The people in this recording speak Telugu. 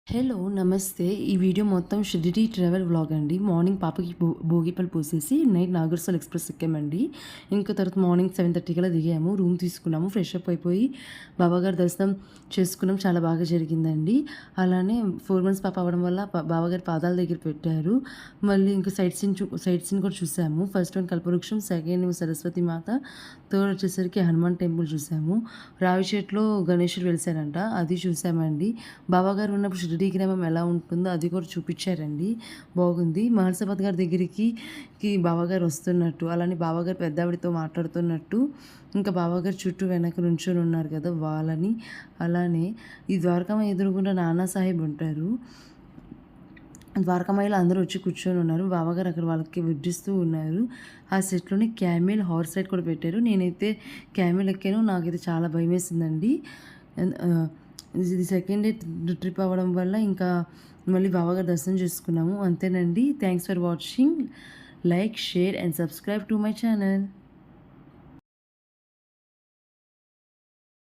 హలో! నమస్తే. ఈ వీడియో మొత్తం షిరిడి ట్రావెల్ వ్లాగ్ అండి. మార్నింగ్ పాపకి భోగిపళ్ళు పోసేసి నైట్ నాగర్సోల్ ఎక్స్‌ప్రెస్ ఎక్కామండి. ఇంకా తర్వాత మార్నింగ్ 7:30 కల్లా దిగాము. రూమ్ తీసుకున్నాము. ఫ్రెష్ అప్ అయిపోయి బాబాగారి దర్శనం చేసుకున్నాం. చాలా బాగా జరిగిందండి. అలానే 4 మంత్స్ పాప అవ్వడం వల్ల బాబాగారి పాదాల దగ్గర పెట్టారు. మళ్ళీ ఇంకా సైట్ సీన్ కూడా చూసాము. ఫస్ట్ వన్ కల్పవృక్షం, సెకండ్ సరస్వతి మాత, థర్డ్ వచ్చేసరికి హనుమాన్ టెంపుల్ చూసాము. రావి చెట్టులో గణేశుడు వెలిసారంట. అది చూసామండి. బాబాగారు ఉన్నప్పుడు షిరిడి గ్రామం ఎలా ఉంటుందో అది కూడా చూపించారండి. బాగుంది. మహర్షాబాద్ గారి దగ్గరికి బాబాగారు వస్తున్నట్టు, అలానే బాబాగారు పెద్దావిడతో మాట్లాడుతున్నట్టు, ఇంకా బాబాగారు చుట్టూ వెనక నుంచొని ఉన్నారు కదా వాళ్ళని. అలానే ఈ ద్వారకామ ఎదురుగుండా నానా సాహెబ్ ఉంటారు. ద్వారకామాయిలో అందరూ వచ్చి కూర్చొని ఉన్నారు. బాబాగారు అక్కడ వాళ్ళకి వడ్డిస్తూ ఉన్నారు. ఆ సెట్‌లోనే క్యామెల్, హార్స్ రైడ్ కూడా పెట్టారు. నేనైతే క్యామెల్ ఎక్కాను. నాకైతే చాలా భయమేసిందండి. ఇది సెకండ్ డే ట్రిప్ అవ్వడం వల్ల ఇంకా మళ్ళీ బాబాగారి దర్శనం చేసుకున్నాము. అంతేనండి. Thanks for watching. Like, share and subscribe to my channel.